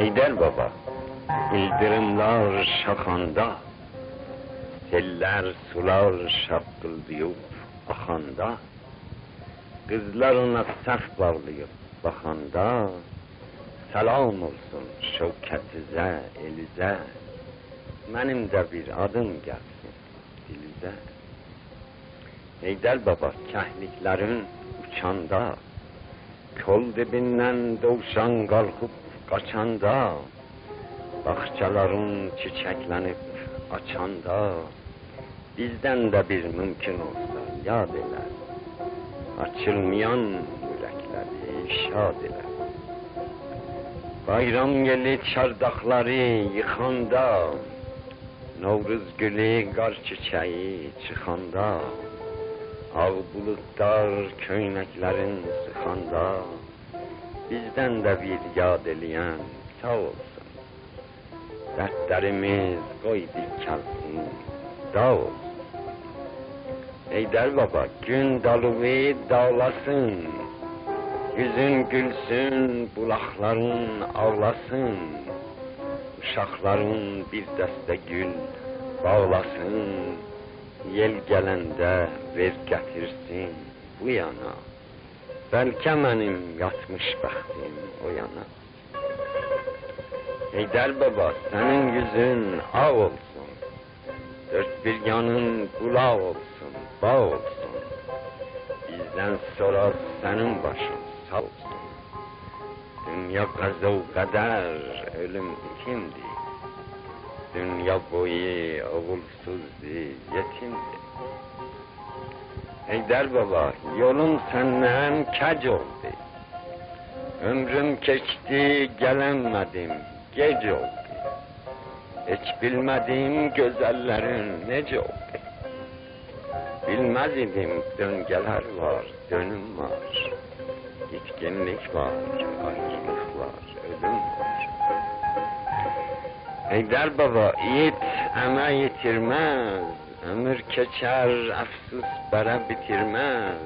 Heydər baba, ildırımlar şaxanda, seller sular şaqqıldayıb axanda, qızlar ona sərf bağlayıb baxanda, salam olsun şövkətizə, elizə, mənim də bir adım gəlsin dilizə. Heydər baba, kəhliklərin uçanda, kol dibindən dovşan qalxıb qaçanda, bağçaların çiçəklənib açanda, bizdən də bir mümkün olsa yad elə, açılmayan ürəkləri şad elə. Bayram yeli çardaqları yıxanda, Novruz gülü qar çiçəyi çıxanda, ağ bulutlar köynəklərin sıxanda, bizdən də bir yad eləyən sağ olsun. Dərdlərimiz qoy dikəlsin, dağ olsun. Heydər baba, gün dalığı dağlasın, yüzün gülsün, bulaqların ağlasın, uşaqların bir dəstə gül bağlasın, yel gələndə ver gətirsin bu yana, bəlkə mənim yatmış bəxtim o yana. Heydər baba, sənin yüzün ağ olsun, dörd bir yanın qulaq olsun, bağ olsun, bizdən sonra sənin başın sağ olsun. Dünya qəzəv qədər, ölüm itimdir, dünya boyu oğulsuzdur, yetimdir. Heydər baba, yolum səndən kəc oldu, ömrüm keçdi, gələnmədim, gec oldu. Heç bilmədim gözəllərin necə oldu. Bilməz idim döngələr var, dönüm var, itkinlik var, ayrılık var, ölüm var. Heydər baba, yiğit əmək yitirməz, ömür keçər, əfsus bərə bitirməz,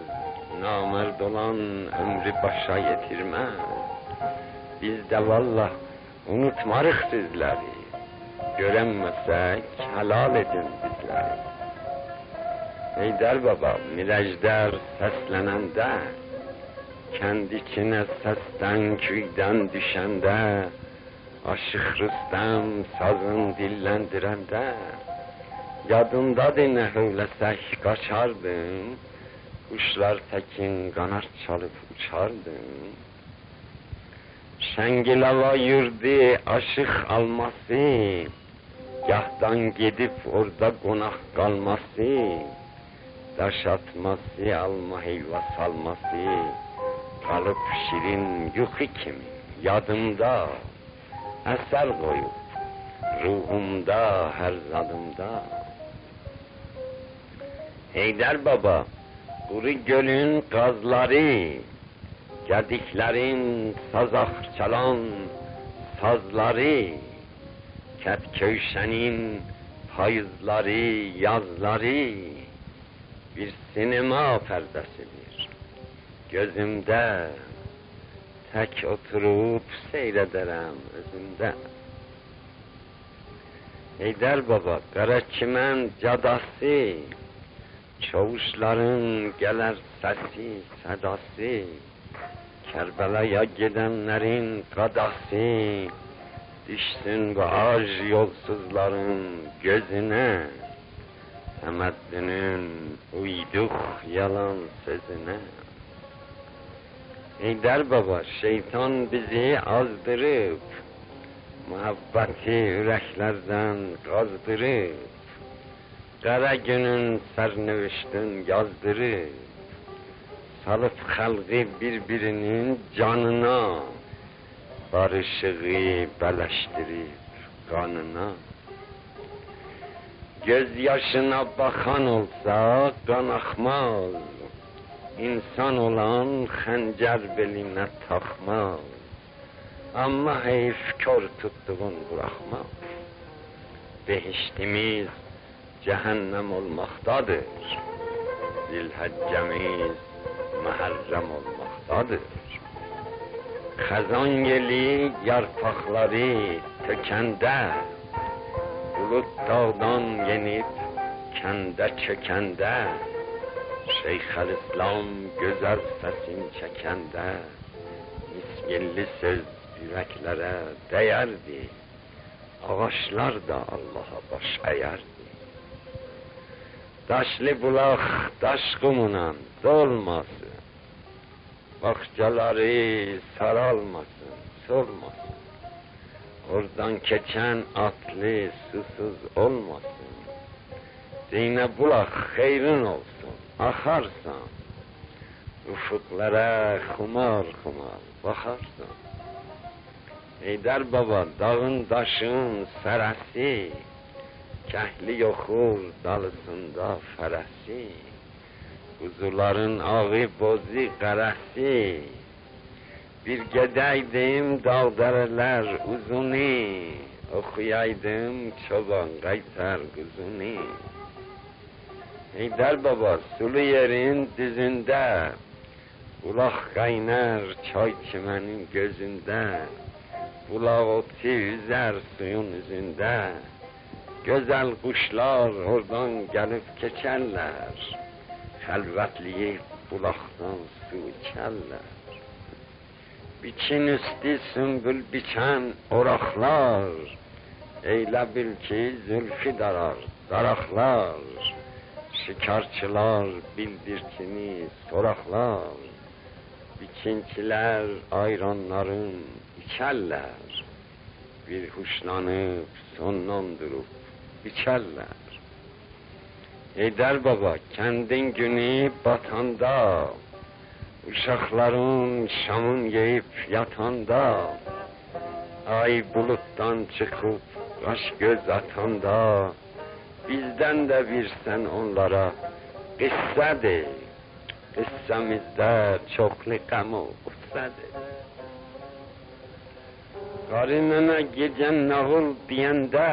namərd olan ömrü başa yetirməz. Biz də vallah unutmarıq sizləri, görənməsək helal edin bizləri. Heydər baba, mirəclər səslənəndə, kənd içinə səsdən, küydən düşəndə, aşıq Rüstəm sazın dilləndirəndə, yadındadır nə hövləsək qaçardın, quşlar təkin qanat çalıb uçardın. Şəngilava yurdu aşıq alması, gahdan gedib orada qonaq qalması, daş atması, alma heyva salması, qalıb şirin yuxu kimi yadımda, əsər qoyub ruhumda, hər zadımda. Heydər baba, quru gölün qazları, gədiklərin sazaq çalan sazları, kət-köyşənin payızları, yazları, bir sinema pərdəsidir gözümdə, tək oturub seyr edərəm özümdə. Heydər baba, Qaraçimən cadası, çavuşların gələr səsi, sədası, Kərbəlaya gedənlərin qadası, düşsün bu ac yolsuzların gözünə, Səməddinin uyduq yalan sözünə. Heydər baba, şeytan bizi azdırıb, muhabbəti ürəklərdən qazdırıb, qara günün sərnövüşdün yazdırıb, salıb xalqı bir-birinin canına, barışığı bələşdirib qanına. Göz yaşına baxan olsa qan axmaz, İnsan olan xəncər belinə taxmaz, amma heyf kör tutduğun buraxmaz. Behiştimiz cəhənnəm olmaqdadır, zilhəccəmiz məhərrəm olmaqdadır. Xəzan yeli yarpaqları tökəndə, bulut dağdan yenib kəndə çökəndə, Şeyxəlislam gözəl səsin çəkəndə, misgilli söz ürəklərə dəyərdi, ağaçlar da Allaha baş əyərdi. Daşlı bulaq daş qumundan dolmasın, bağçaları saralmasın, solmasın. Oradan keçən atlı susuz olmasın. Dinə bulaq xeyrin olsun, axarsan, ufuklara xumar xumar baxarsan. Heydər baba dağın daşın sərəsi, kəhli yoxur dalısında fərəsi, quzuların ağı bozu qərəsi, bir gedəydim dağdərələr uzuni, oxuyaydım çoban qaytar quzuni. Heydər baba sulu yerin düzündə, bulaq qaynar çay çimənin gözündə, bulaq oti üzər suyun üzündə, gözəl quşlar oradan gəlib keçərlər, xəlvətliyib bulaqdan su içərlər. Biçin üstü sümbül biçən oraqlar, eylə bil ki zülfü darar daraqlar, şikarçılar bildirçini soraqlar, biçincilər ayranların içərlər, bir huşlanıb sondan durub içərlər. Heydər baba kəndin günü batanda, uşaqların şamın yeyib yatanda, ay bulutdan çıxıb qaş göz atanda, bizdən də versən onlara qissədir, qissəmizdə çoxlu qəm o qüssədir. Qarı nənə gecə nağıl deyəndə,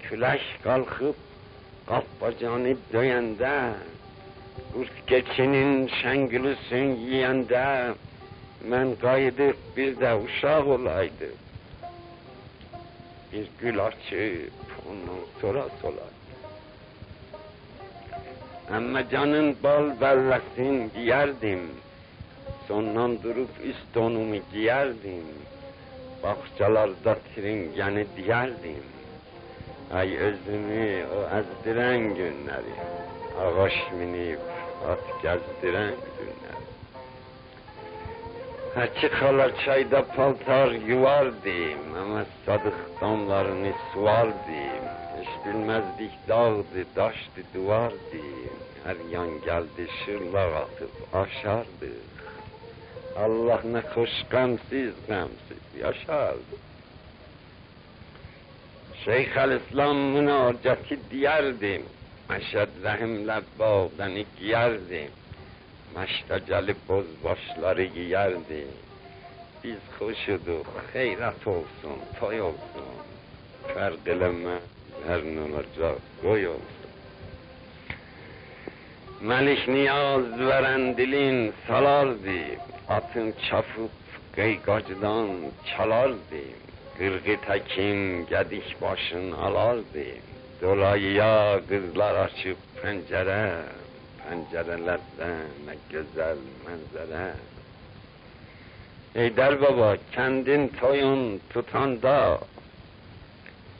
külək qalxıb qapbacanı döyəndə, qurt keçinin şəngülüsün yiyəndə, mən qayıdıb bir də uşaq olaydım, bir gül açıb ondan sonra solaydım. Əmməcanın bal bəlləsin giyərdim, sondan durub üst donumu giyərdim, bağçalarda tringəni diyərdim. Ay özümü o əzdirən günləri, ağaç minib at gəzdirən günləri. Həki xala çayda paltar yuvardım, ama sadıq damlarını suvardım. Heç bilməzdik dağdı, daşdı, duvardı, hər yan gəldi şırlaq atıb aşardıq. Allah nə xoş qəmsiz yaşardı. Şeyxəlislam münacəti deyərdim, Məşəd rəhimlə bağdəni giyərdim, məşdə gəlib boz başları giyərdim. Biz xoşuduq, xeyrət olsun, toy olsun, fərq eləmə, hər nə olacaq, qoy olsun. Məlik Niyaz vərəndilin salardı, atın çapıb qeyqacıdan çalardı, qırğı təkin gədik başın alardı, dolayıya qızlar açıb pəncərə, pəncərələrdən nə gözəl mənzərə. Heydər baba kəndin toyun tutanda,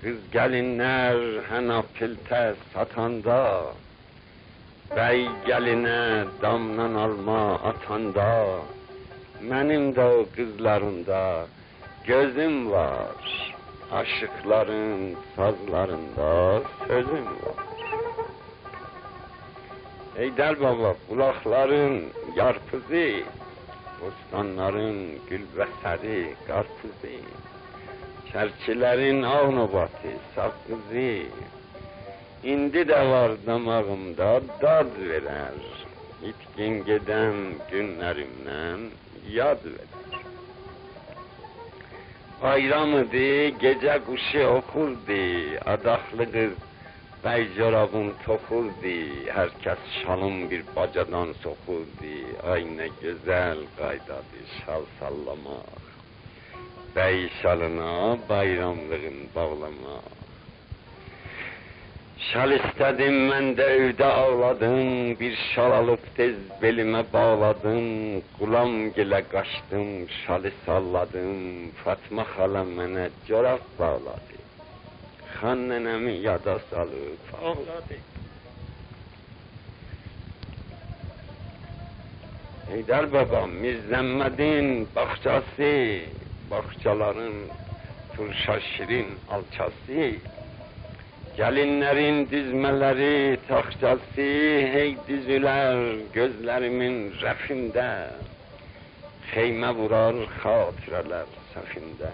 qız gəlinlər həna piltə satanda, bəy gəlinə damdan alma atanda, mənim də o qızlarında gözüm var, aşıqların sazlarında sözüm var. Heydər baba bulaqların yarpızı, bostanların gülbəsəri qarpızı, çərçilərin ağnobatı saqqızı, indi də var damağımda dad verər, itkin gedən günlərimdən yad verər. Bayram idi, gecə quşu oxurdu, adaqlı qız Bəy corabın toxurdi, hər kəs şalın bir bacadan soxurdi. Ay nə gözəl qaydadır şal sallamaq, bəy şalına bayramlığın bağlamaq. Şal istədim, mən də evdə ağladım, bir şal alıb tez belimə bağladım. Qulam gilə qaçdım, şalı salladım, Fatma xala mənə corab bağladı. Xan nənəmi yada salıb ağladı. Heydər babam, Mirzəmmədin bağçası, bağçaların turşa şirin alçası, gəlinlərin dizmələri taxtası, hey dizülər gözlərimin rəfində, xeymə vurar xatirələr səfində.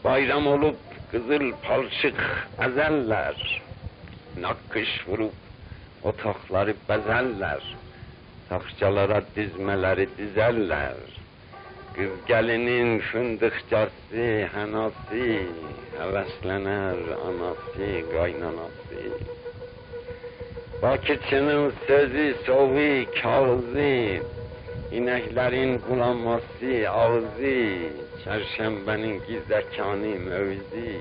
Bayram olub qızıl palçıq əzəllər, naqqış vurub otaqları bəzəllər, taxtçalara dizmələri dizərlər. Qız gəlinin fındıqcası, hənası, həvəslənər anası, qaynanası. Bakıçının sözü, sovu, kağızı, inəklərin qulaması, ağzı, çərşənbənin gizləkanı mövzi.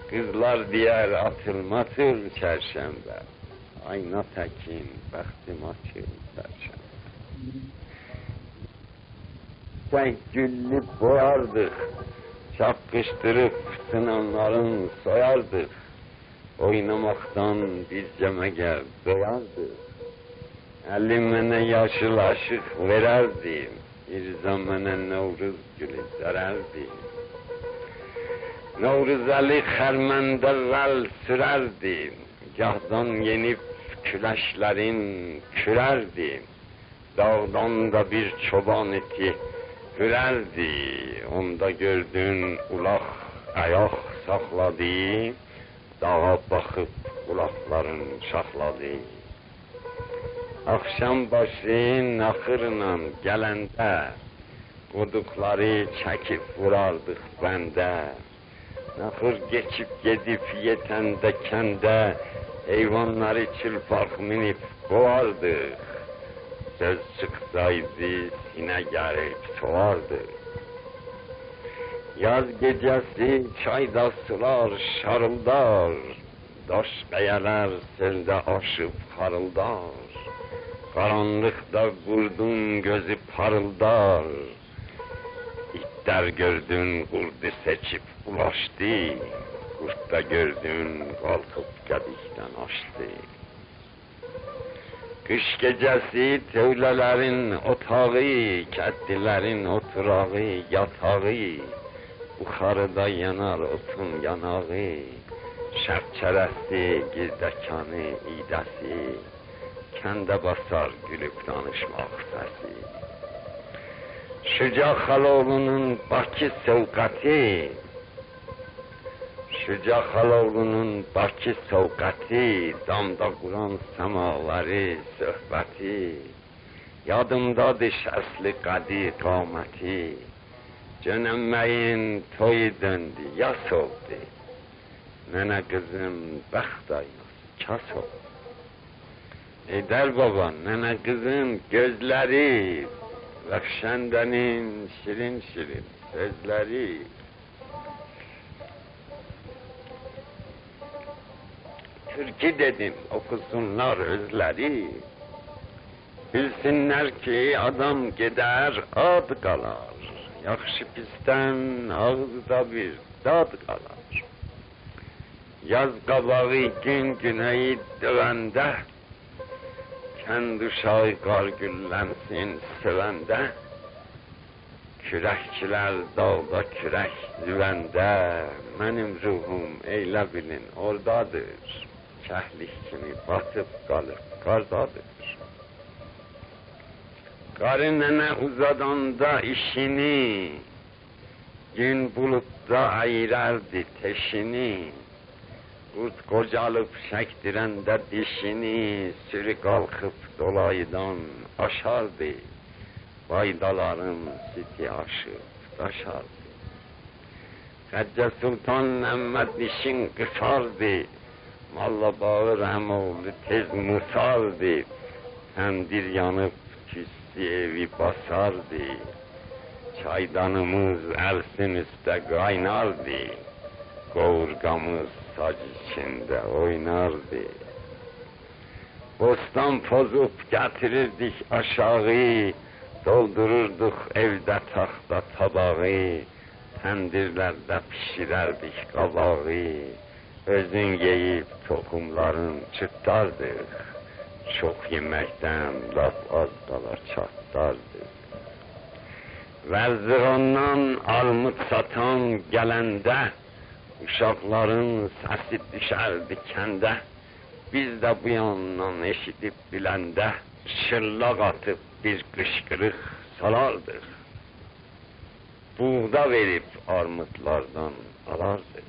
Qızlar deyər atılmatır çərşənbə, ayna təkin, bəxtim açır çərşənbə. Sən güllüb boyardıq, çapqışdırıb sınanların soyardıq. Oynamaktan biz cəməgər doyardıq. Əlim mənə yaşıl aşıq verərdi, İrza mənə Novruz gülü dərərdi. Novruz Əli xərməndə vəl sürərdi, gahdan yenib küləşlərin kürərdi. Dağdan da bir çoban eti hürərdi, onda gördün ulaq ayaq saxladı, dağa baxıb qulaqların şaxladı. Akşam başı naxırla gələndə, qoduqları çəkib vurardıq bəndə. Naxır geçib gedib yetəndə kəndə, heyvanları çılpaq minib qovardıq. Söz çıksaydı sinə gəlib soğardıq. Yaz gecəsi çayda sular şarıldar, daş qayələr seldə aşıb xarıldar. Qaranlıqda qurdun gözü parıldar, itlər gördün qurdu seçib ulaşdı, qurd da gördün qalxıb qədikdən açdı. Qış gecəsi tövlələrin otağı, kəddilərin oturağı, yatağı, buxarıda yanar otun yanağı, şəbçərəsi, girdəkanı, idəsi, kəndə basar gülüb danışmaq səsi. Şüca Xaloğlu'nun Bakı sovqati, Şüca Xaloğlu'nun Bakı sovqati, damda quran səmavari söhbəti, yadımdadır şəsli qadi qaməti, cönəmməyin toyu döndü, yas oldu, nənə qızım bəxt aynas, kas oldu. Heydər baba, nənə qızın gözləri, Rəfşəndənin şirin-şirin sözləri. Türkü dedim, okusunlar özləri. Bilsinlər ki, adam gedər, ad qalar. Yaxşı pisdən ağızda bir dad qalar. Yaz qabağı gün günəyi dövəndə, kənd uşağı qar güllənsin sevəndə, kürəkçilər dağda kürək züvəndə, mənim ruhum eylə bilin oradadır, kəhlik kimi batıb qalıb qardadır. Qarı nənə uzadanda işini, gün buludda ayırardı teşini, qurd qocalıb çəkdirəndə dişini, sürü qalxıb dolayıdan aşardı, baydaların sütü aşıb daşardı. Hacca Sultan Mehmet işin kısardı, Malla bağır hem oğlu tez musaldı, tendir yanıp küssü evi basardı, çaydanımız Ersin üstte kaynardı, kavurgamız saç içinde oynardı. Bostan pozup getirirdik aşağı, doldururduk evde tahta tabağı, tendirlerde pişirerdik kabağı, özün yiyip tohumların çıtlardık, çok yemekten laf az kalar çatlardık. Verzığından armut satan gelende, uşakların sesi düşerdi kende, biz de bu yandan eşitip bilende, şırlak atıp bir kışkırık salardık. Buğda verip armutlardan alardık.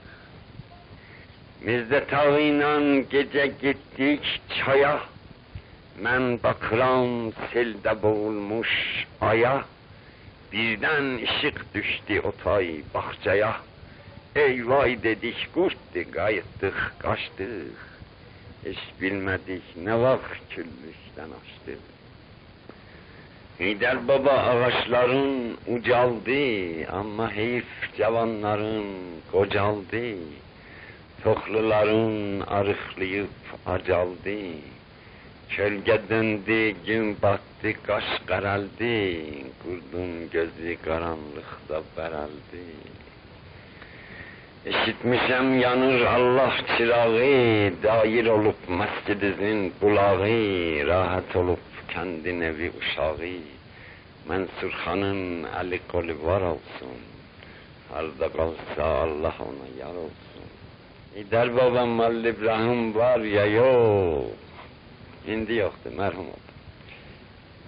Müjdat ağayla gece gittik çaya, ben bakıram selde boğulmuş aya, birden ışık düştü otay bahçaya, eyvay dedik kurttu kayıttık kaçtık, hiç bilmedik ne vakit küllükten açtık. Heydər Baba ağaçların ucaldı, ama heyif cavanların qocaldı, toxluların arıqlayıp acaldı, kölge döndü, gün battı, qaş qaraldı, qurdun gözü qaranlıqda bərəldi. Eşitmişəm yanır Allah çırağı, dair olup mescidinizin bulağı, rahat olup kendin evi uşağı, Mansur Xan'ın eli kolu var olsun, harda kalsa Allah ona yar olsun. Heydər Baba Mal İbrahim var ya yok, indi yoktu, merhum oldu.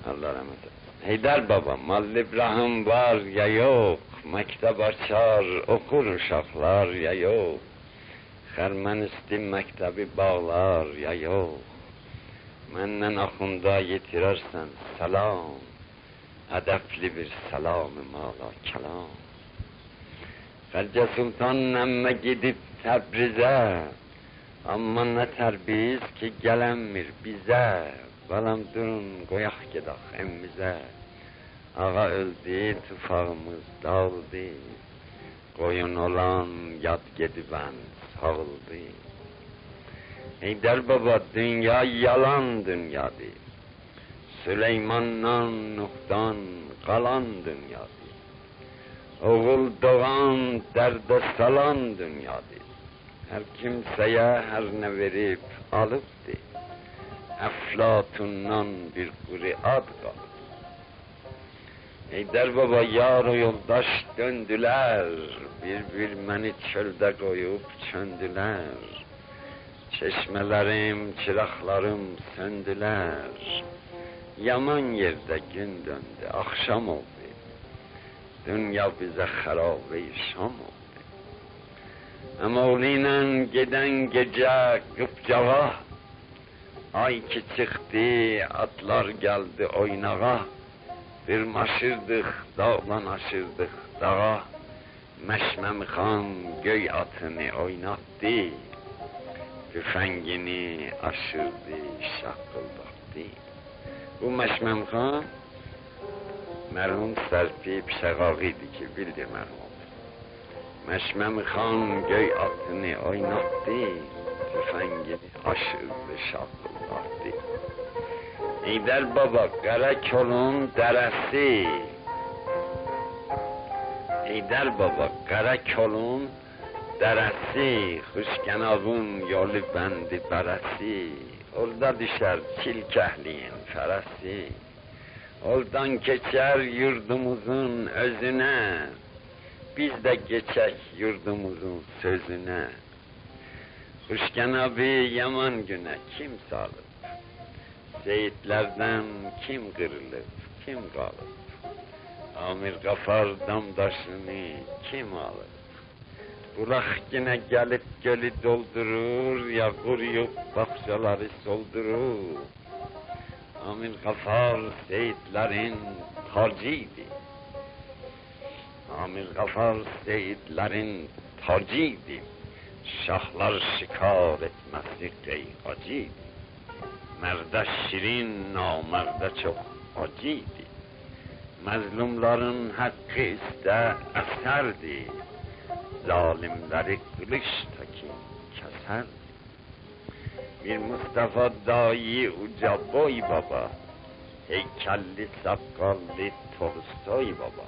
Allah rahmet eylesin. Heydər Baba Mal İbrahim var ya yok, mektep açar okur uşaklar ya yok, Xərmənüstü mektebi bağlar ya yok. Menden aklında yetirersen selam, edepli bir selam-ı mala kelam. Hacca Sultan emme gidip Təbrizə, amma ne terbiyiz ki gelenmir bize, balam durun koyak gedək emmizə. Ağa öldü, tufağımız dağıldı, koyun olan yad gedibən sağıldı. Heydər Baba dünya yalan dünyadır, Süleyman'dan Nuh'dan kalan dünyadır, oğul doğan derde salan dünyadır, her kimseye her ne verip alıptı, Eflatun'dan bir kuru ad kaldı. Heydər Baba yar o yoldaş döndüler, bir məni çölde koyup çöndüler, çeşmelerim, çıraklarım söndüler, yaman yerde gün döndü, akşam oldu, dünya bize harabe-i şam oldu. Emoğluyla giden gece kıpcağa, ay ki çıktı, atlar geldi oynağa, dırmaşırdık, dağlan aşırdık dağa, Məşməm Xan göy atını oynattı, tüfengini aşırdı, şakkıldattı. Bu Məşməm Xan, merhum Sərpib Şəqaqıydı ki, bildi merhum. Məşməm Xan göy atını oynattı, tüfengini aşırdı, şakkıldattı. Heydər Baba Qərakolun dərəsi, Heydər Baba Qərakolun dərəsi, Xuşkənavun yolu bəndi bərəsi, orada düşər çilkəhliyin fərəsi, oradan keçər yurdumuzun özüne, biz de geçək yurdumuzun sözüne. Xuşkənavi yaman günə kim salıb? Seyitlerden kim kırılıp, kim kalıp? Amir Gafar damdaşını kim alır? Bulak yine gelip gölü doldurur, ya kuruyup bahçeleri soldurur. Amir Gafar seyitlerin tacıydı. Amir Gafar seyitlerin tacıydı. Şahlar şikar etmesi geyhacıydı. Merde şirin, namerde çok acıydı. Mazlumların hakkı iste eserdi. Zalimleri kılıç takin keserdi. Bir Mustafa dahi uca boy baba, heykelli sakallı Tolstoy baba,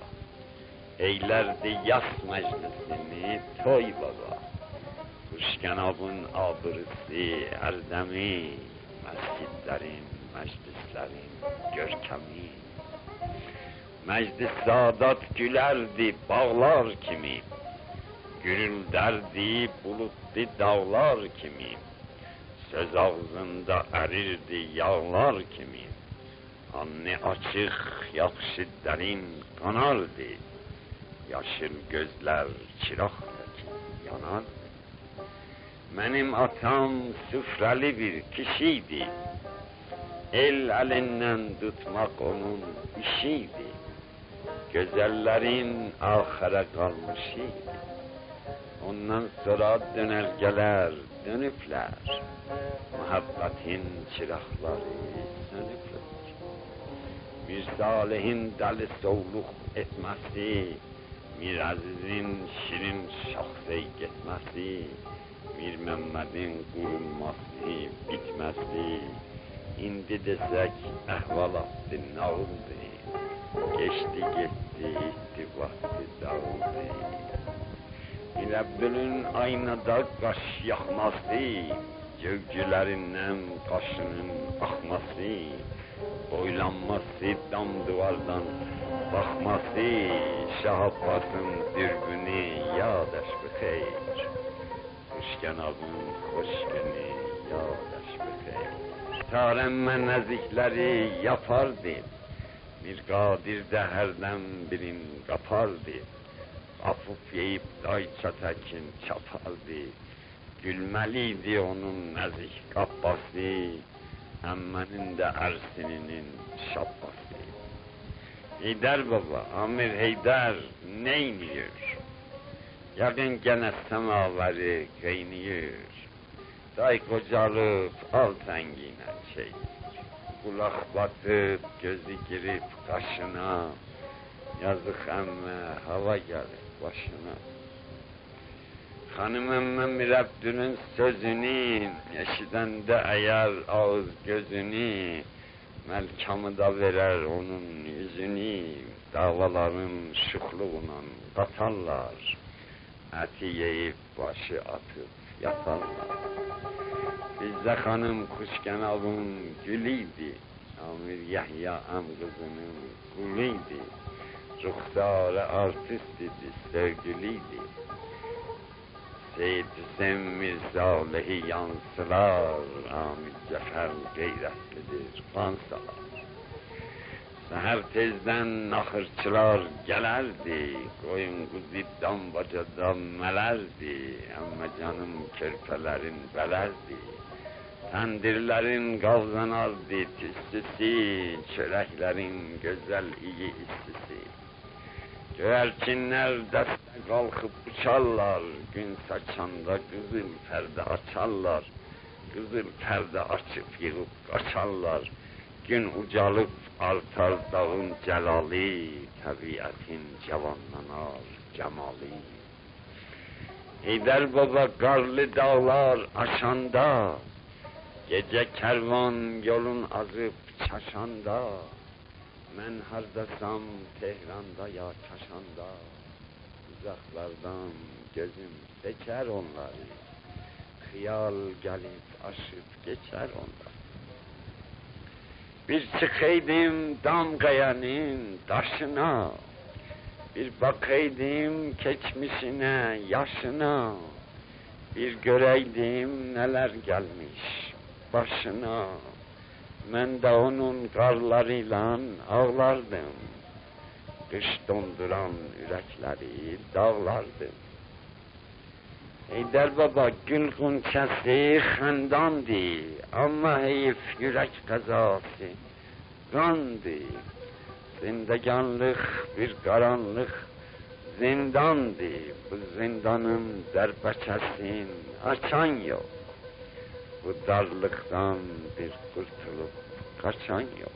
eylerdi yas meclisini toy baba. Kuşkenabın abırısı erdemi, mescidlerin, meclislerin görkemi. Meclis Sadat gülerdi bağlar kimi, gürülderdi bulutlu dağlar kimi. Söz ağzında erirdi yağlar kimi. Anne açık, yakşı derin kanardı. Yaşıl gözler çıraktaki yanardı. Benim atam süfreli bir kişiydi. El elinden tutmak onun işiydi. Güzellerin ahire kalmışıydı. Ondan sonra dönergeler dönüpler. Muhabbetin çırakları sönüpler. Mir Salih'in deli soğluk etmesi, Mir Aziz'in şirin şahsey gitmesi, Mir Mehmet'in kurulması bitmesi, indi desek ehvalatı nağıldı, geçti gitti itti vakti dağıldı. Bir Abdül'ün aynada kaş yakması, Cövcülerinden kaşının akması, boylanması dam duvardan bakması, Şah Abbas'ın dürbünü yadaş bixeyr, Kuşkenabın hoş günü yadaş bixeyr. Taremme nezikleri yapardı, bir Kadir'de herden birin kapardı, afuf yiyip day çatakin çapardı, gülmeliydi onun nezik kabbası, emmenin de ersininin şabbası. Heydar baba, Amir Heydar neyniyor? Yakın gene semaveri kayniyor. Day kocalıp al tengine şey. Kulak batıp gözü girip kaşına, yazık emme hava gelir başına. Hanım emmem Mürebbdünün sözünü, eşiden de eğer ağız gözünü, Melkamı da verer onun yüzünü, davaların şıkluğuna katarlar, eti yiyip başı atıp yatarlar. Bizde hanım Kuşkenabın gülüydü, Amir Yahya am kızının kuluydu, ruhsarı artist idi, sevgiliydi. Seyyid Hüseyin Mirsalih'i yansılar, Amir Cefer gayretlidir, kan salar. Seher tezden nahırçılar gelerdi, koyun kuzu dambacada melerdi, ama canım körpelerin belerdi. Tendirlerin kavzanardı tüstüsü, çöreklerin güzel iyi istisi. Güvercinler deste kalkıp uçarlar, gün saçanda kızıl perde açarlar, kızıl perde açıp yığıp kaçarlar. Gün ucalıp artar dağın celali, tabiatin cavanlanar cemali. Heydar baba karlı dağlar aşanda, gece kervan yolun azıp çaşanda, men hardasam Tehran'da ya Kaşan'da, uzaklardan gözüm seçer onları, hıyal gelip aşıp geçer onları. Bir çıkaydım damgayanın taşına, bir bakaydım geçmişine, yaşına, bir göreydim neler gelmiş başına. Ben de onun karlarıyla ağlardım, kış donduran yürekleri dağlardım. Heydar baba gül gunçası xendandı, ama heyif yürek kazası kandı. Zindeganlık bir karanlık zindandı, bu zindanın derbeçesin açan yok. Bu darlıktan bir kurtulup kaçan yok.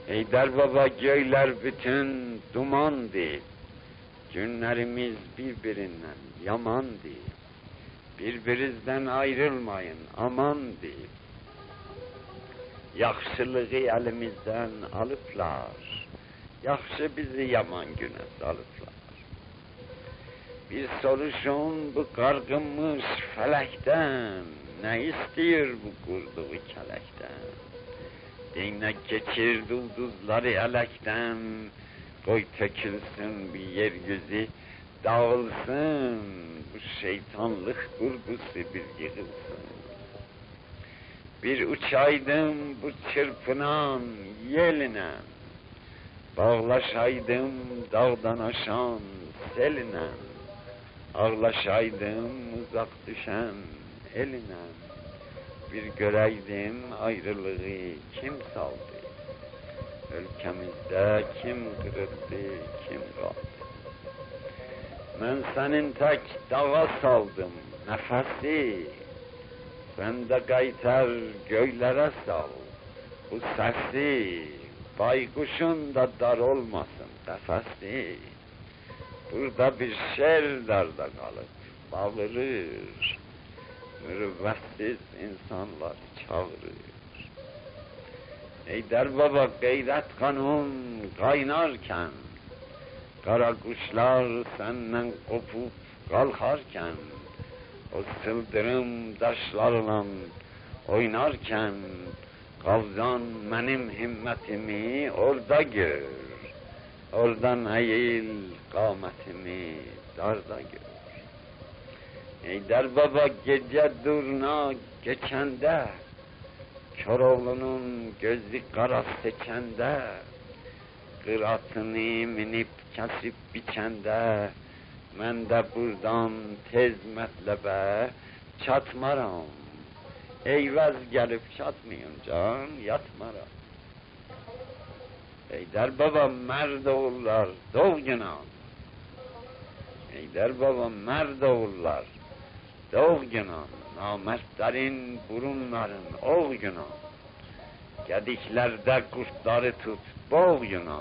Heydar Baba göyler bütün dumandı. Günlerimiz birbirinden yamandı. Birbirinizden ayrılmayın amandı. Yaxşılığı elimizden alıplar. Yaxşı bizi yaman güne salıplar. Bir soruşun bu qarğınmış felekten, ne istiyor bu kurduğu kelekten? Deyine geçir ulduzları elekten, koy tökülsün bir yeryüzü, dağılsın, bu şeytanlık kurgusu bir yığılsın. Bir uçaydım bu çırpınan yeline, bağlaşaydım dağdan aşan seline, ağlaşaydım uzak düşen eline, bir göreydim ayrılığı kim saldı, ülkemizde kim kırıldı, kim kaldı. Ben senin tek dağa saldım nefesi, sen de kaytar göylere sal bu sesi, baykuşun da dar olmasın kafesi. Burada bir şer darda kalıp bağırır, mürüvvetsiz insanlar çağırır. Heydar Baba gayret kanun kaynarken, kara kuşlar senden kopup kalkarken, o sıldırım taşlarla oynarken, kavzan benim himmetimi orada gör. Oradan eğil kâmetimi darda gör. Heydar Baba gece durna geçende, Köroğlu'nun gözü kara seçende, kıratını minip kesip biçende, ben de buradan tez metlebe çatmaram. Eyvaz gelip çatmayınca yatmaram. Heydar Baba merd oğullar doğguna. Heydar Baba merd oğullar doğguna. Namertlerin burunların oğguna. Gediklerde kurtları tut boğguna.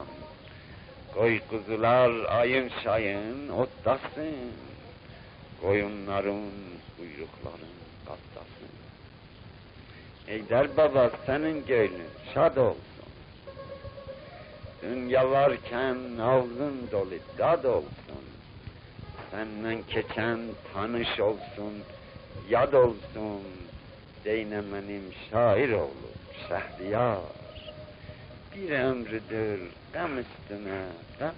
Koy kuzular ayın şayın otlasın. Koyunların kuyrukların katlasın. Heydar Baba senin gönlün şad olsun. Dünya varken ağzın dolu dad olsun. Senden keçen tanış olsun, yad olsun. Deynemenim şair oğlu Şehriyar. Bir ömrüdür gam üstüne gam